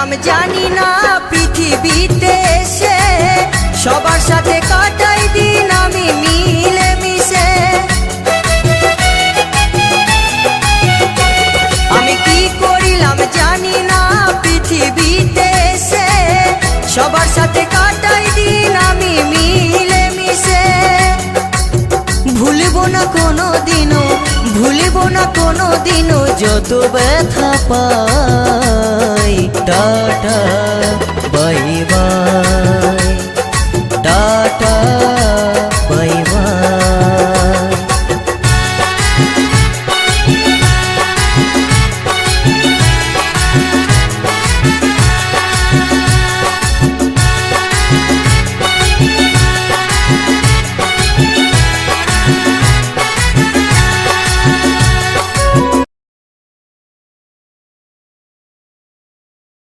করিলাম জানি না পৃথিবীতে এসে সবার সাথে কাটাই দিন আমি মিলে মিশে। আমি কি করিলাম জানি না পৃথিবীতে এসে সবার সাথে কাটাই দিন আমি মিলে মিশে। ভুলবো না কোনো দিনও, ভুলবো না কোনো দিনও যত ব্যথা পাই। টাটা।